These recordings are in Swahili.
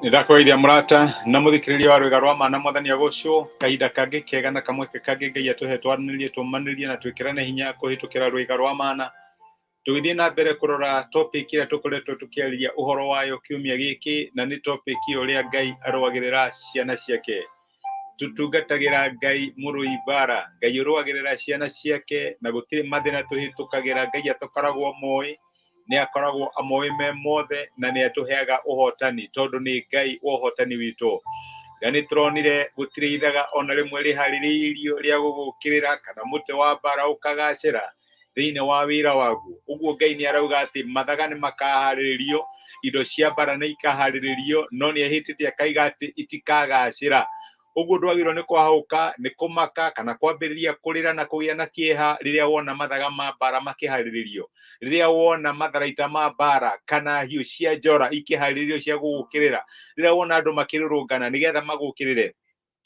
Nĩndakũgeithia mũrata na mũthikĩrĩria wa rwega rwa mana mwathani agũcũ kahinda kangĩ kega na kamweke kangĩ Ngai atũhe twaranĩrie tũmanĩrie na twĩkĩrane hinya kũhĩtũkĩra rwega rwa mana tũgĩthiĩ na mbere kũrora topic ĩrĩa tũkoretwo tũkĩarĩria ũhoro wayo kiumia gĩkĩ, na nĩ topic ũrĩa Ngai arũagĩrĩra ciana ciake. Tũtungatagĩra Ngai mũrũi bara, Ngai ũrũagĩrĩra ciana ciake na gũtirĩ mathĩna tũhĩtũkagĩra Ngai atakoragwo moĩ, nĩ akoragwo amoĩ me mothe na nĩ atũheaga ũhotani tondũ nĩ Ngai wa ũhotani witũ. Na nĩ tũronire gũtirĩ ithaga ona rĩmwe rĩharĩrĩirio rĩa gũgũkĩrĩra kana mũtĩ wa bara ũkagacĩra thĩinĩ wa wĩra waguo. Ũguo Ngai nĩ arauga atĩ mathaga nĩ makaharĩrĩrio, indo cia bara nĩ ikaharĩrĩrio, no nĩ ahĩtĩte akaiga atĩ itikagacĩra. Ũguo ndwagĩrĩirwo nĩ kwahũka, nĩ kũmaka kana kwambĩrĩria kũrĩra na kũgĩa na kĩeha rĩrĩa wona mathaga ma bara makĩharĩrĩrio, rĩrĩa wona matharaita ma bara kana hiũ cia njora ikĩharĩrĩrio cia gũgũkĩrĩra, rĩrĩa wona andũ makĩrũrũngana nĩgetha magũkĩrĩre.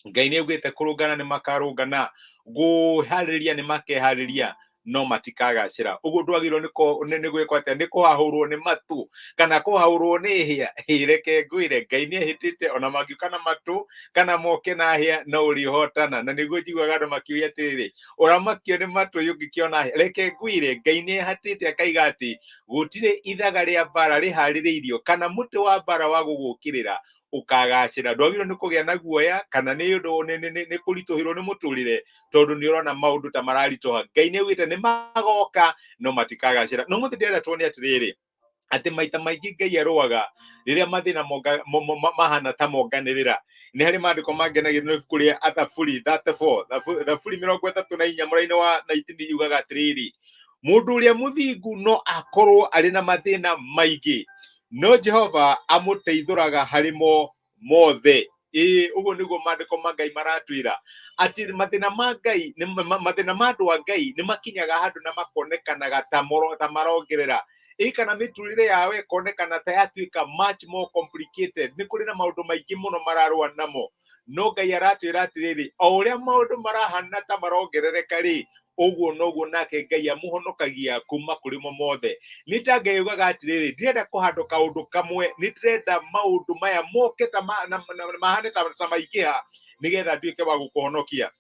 Ngai nĩ augĩte kũrũngana nĩ makarũngana, kũharĩrĩria nĩ makeharĩria, no matikagacĩra. Ũguo ndwagĩrĩirwo nĩ gwĩkwo atĩa, nĩ kũhahũrwo nĩ matũ kana kũhahũrwo nĩ hĩa. Reke ngwĩre Ngai nĩ ahĩtĩte ona mangiũka na matũ kana moke na hĩa no ũrĩhotana. Na nĩguo njiguaga andũ makiuria atĩrĩrĩ, ũramakio nĩ matũ ũngĩkĩona hĩa. Reke ngwĩre Ngai nĩ ahĩtĩte akaiga atĩ gũtirĩ ithaga rĩa bara rĩharĩrĩirio kana mũtĩ wa bara wa gũgũkĩrĩra ũkagacĩra. Ndwagĩrĩirwo nĩ kũgĩa na guoya kana nĩ kũritũhĩrwo nĩ mũtũrĩre tondũ nĩ ũrona maũndũ ta mararitũha. Ngai nĩ augĩte nĩ magoka no matikagacĩra. No mũthĩ ndĩrenda tuone atĩrĩrĩ, atĩ maita maingĩ Ngai arũaga rĩrĩa mathĩna mahana ta monganĩrĩra. Nĩ harĩ maandĩko mangenagĩrĩra nĩ ibuku rĩa Thaburi 34, Thaburi 34 mũraini wa 19 yugaga atĩrĩrĩ, mũndũ ũrĩa mũthingu no akorwo arĩ na mathĩna maingĩ, no Jehovah amũteithũraga harĩ mo mothe. Ũguo nĩguo maandĩko ma Ngai maratwĩra atĩ mathĩna ma Ngai, mathĩna ma andũ a Ngai nĩ makinyaga handũ na makonekanaga ta marongerera. Kana mĩtũrĩre yao ĩkonekana ta yatuĩka much more complicated. Nĩ kũrĩ na maũndũ maingĩ mũno mararũa namo, no Ngai aratwĩra atĩrĩrĩ, o ũrĩa maũndũ marahana ta marongerereka rĩ, ũguo noguo nake Ngai amũhonokagia kuma kũrĩ mo mothe. Nĩ ta Ngai augaga atĩrĩrĩ, ndirenda kũhandwo kaũndũ kamwe, nĩ ndĩrenda maũndũ maya moke ta mahane ta maingĩha nĩgetha nduĩke wa gũkũhonokia.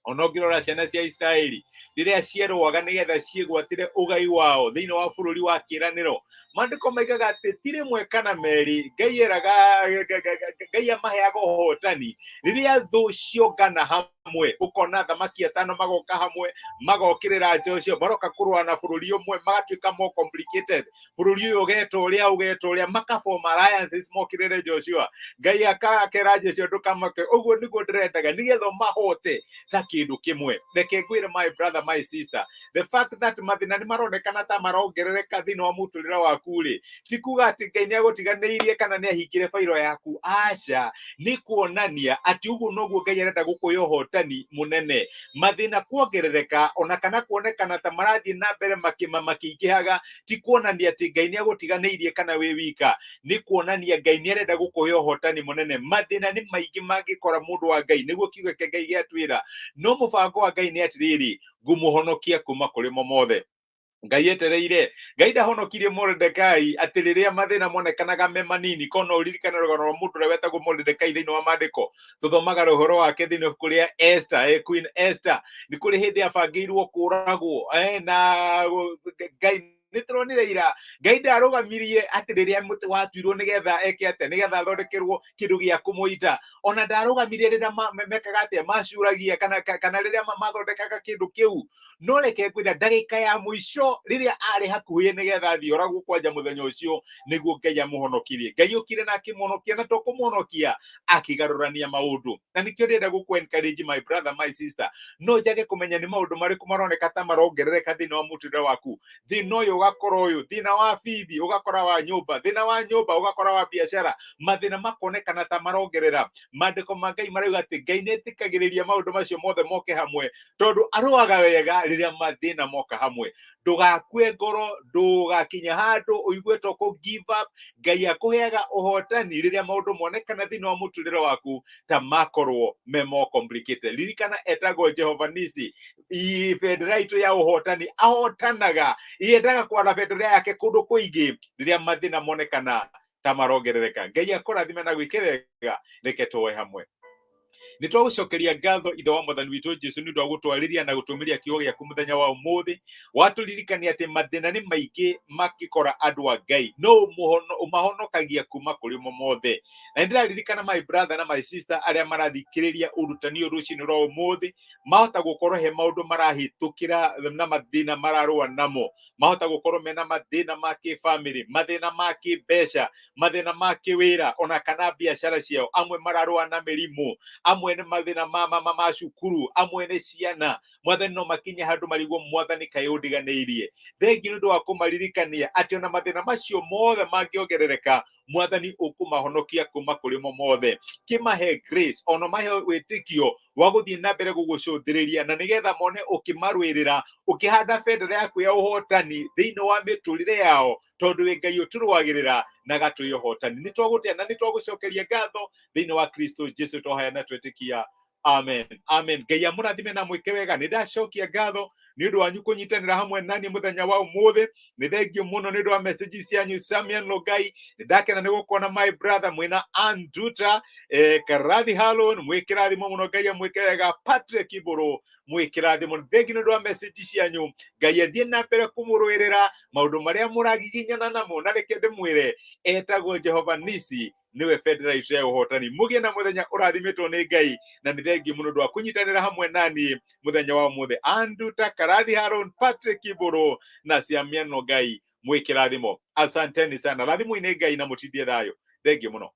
Ona ũngĩrora ciana cia Isiraeli rĩrĩa cierũaga nĩgetha ciĩgwatĩre ũgai wao thĩinĩ wa bũrũri wa kĩĩranĩro, maandĩko maigaga atĩ ti rĩmwe kana merĩ Ngai amaheaga ũhotani rĩrĩa thũ ciongana hamwe. Ũkona thamaki atano magoka hamwe magokĩrĩra Joshua, maroka kũrũa na bũrũri ũmwe magatuĩka more complicated. Bũrũri ũyũ ũgeta ũrĩa makaform alliances mokĩrĩre Joshua. Ngai akera Joshua ndũkamake. Ũguo nĩguo ndĩrendaga nĩgetha mahote ta kĩndũ kĩmwe. Reke ngwĩre my brother, my sister, the fact that mathĩna nĩ maronekana ta marongerereka thĩinĩ wa mũtũrĩre waku rĩ, ti kuga atĩ Ngai nĩ agũtiganĩirie kana nĩ ahingire bairo yaku. Aca, nĩ kuonania atĩ ũguo noguo Ngai arenda gũkũhe ũhotani mũnene. Mathĩna kuongerereka ona kana kuonekana ta marathiĩ na mbere makĩingĩhaga, ti kuonania atĩ Ngai nĩ agũtiganĩirie kana wĩ wika. Nĩ kuonania Ngai nĩ arenda gũkũhe ũhotani mũnene. Mathĩna nĩ maingĩ mangĩkora mũndũ wa Ngai, nĩguo kiugo kĩa Ngai gĩatwĩra, no mũbango wa Ngai nĩ atĩrĩrĩ, ngũmũhonokia kuma kũrĩ mo mothe. Ngai etereire, Ngai ndahonokirie Mordecai atĩ rĩrĩa mathĩna monekanaga me manini. Kono ũririkane rũgano rwa mũndũ ũrĩa wetagwo Mordecai thĩinĩ wa maandĩko, tũthomaga rũhoro wake thĩinĩ wa ibuku rĩa Esther, Queen Esther. Nĩ kũrĩ hĩndĩ abangĩirwo kũragwo na Ngai nĩ tũronire ira Ngai ndarũgamirie atĩ rĩrĩa mũtĩ watuirwo nĩgetha eke atĩa, nĩgetha athondekerwo kĩndũ gĩa kũmũita. Ona ndarũgamirie rĩrĩa mekaga atĩa, macuragia kana rĩrĩa mathondekaga kĩndũ kĩu. No reke ngwĩre ndagĩka ya mũico rĩrĩa arĩ hakuhĩ nĩgetha athiĩ oragwo kwanja mũthenya ũcio, nĩguo Ngai amũhonokirie. Ngai okire na akĩmũhonokia, na to kũmũhonokia akĩgarũrania maũndũ. Na nĩkĩo ndĩrenda gũkũ encourage my brother, my sister, no njage kũmenya nĩ maũndũ marĩkũ maroneka ta marongerereka thĩinĩ wa mũtũrĩre waku. Thĩna ũyũ ũgakora ũyũ, thĩna wa bithi ũgakora wa nyũmba, thĩna wa nyũmba ũgakora wa biacara. Mathĩna makonekana ta marongerera. Maandĩko ma Ngai marauga atĩ Ngai nĩ etĩkagĩrĩria maũndũ macio mothe moke hamwe tondũ arũaga wega rĩrĩa mathĩna moka hamwe. Ndũgakue ngoro, ndũgakinya handũ ũigue to kũ give up. Ngai akũheaga ũhotani rĩrĩa maũndũ monekana thĩinĩ wa mũtũrĩre waku ta makorwo me more complicated. Ririkana etagwo Jehovah Nissi, bendera itũ ya ũhotani, ahotanaga, yendaga kwara bendera yake kũndũ kũingĩ rĩrĩa mathĩna monekana ta marongerereka. Ngai akũrathime na gwĩke wega, reke tũoe hamwe. Nĩ twagũcokeria ngatho ithe wa mwathani witũ Jesu nĩ ũndũ wa gũtwarĩria na gũtũmĩria kiugo gĩaku mũthenya wa ũmũthĩ. Watũririkania atĩ mathĩna nĩ maingĩ makĩkora andũ a Ngai, no ũmahonokagia kuma kũrĩ mo mothe. Na nĩndĩraririkana my brother na my sister arĩa marathikĩrĩria ũrutani ũyũ rũciinĩ rwa ũmũthĩ, mahota gũkorwo he maũndũ marahĩtũkĩra na mathĩna mararũa namo, mahota gũkorwo mena mathĩna ma kĩbamĩrĩ, mathĩna ma kĩmbeca, mathĩna ma kĩwĩra, ona kana biacara ciao. Amwe mararũa na mĩrimũ, amwe nĩ mathĩna ma cukuru, amwe nĩ ciana. Mwathani no makinye handũ marigwo Mwathani kaĩ ũndiganĩirie. Thengiũ nĩ ũndũ wa kũmaririkania atĩ ona mathĩna macio mothe mangĩongerereka, Mwathani ũkũmahonokia kuma kũrĩ mo mothe. Kĩmahe grace, ona mahe wĩtĩkio wa gũthiĩ na mbere gũgũcũthĩrĩria, na nĩgetha mone ũkĩmarũĩrĩra, ũkĩhanda bendera yaku ya ũhotani thĩinĩ wa mĩtũrĩre yao, tondũ wĩ Ngai ũtũrũagĩrĩra na agatũhe ũhotani. Nĩ twagũtĩa na nĩ twagũcokeria ngatho thĩinĩ wa Kristo Jesu twahoya na twĩtĩkia. Amen. Amen. Ngai amũrathime na mwĩke wega. Nĩ ndacokia ngatho nĩ ũndũ wanyu kũnyitanĩra hamwe naniĩ mũthenya wa ũmũthĩ. Nĩ thengiũ mũno nĩ ũndũ wa message cianyu. Samian Logai, nĩ ndakena nĩ gũkuona my brother mwĩna Anduta, Karathi Harun, mwĩkĩrathimo mũno. Ngai amwĩke wega. Patrick Ibũrũ, mwĩkĩrathimo. Thengiũ nĩ ũndũ wa message cianyu. Ngai athiĩ na mbere kũmũrũĩrĩra maũndũ marĩa mũragiginyana namo, na reke ndĩmwĩre etagwo Jehovah Nissi, niwe bendera itũ ya ũhotani. Mũgĩe na mũthenya ũrathimitwo nĩ Ngai, na nĩ thengiũ mũno nĩ ũndũ wa kũnyitanĩra hamwe naniĩ mũthenya wa ũmũthĩ. Anduta, Karathi Harun, Patrick Ibũrũ na Samian Ngai, mwĩkĩrathimo. Asanteni sana. Rathimwo nĩ Ngai na mũtindie thayũ. Thengiũ mũno.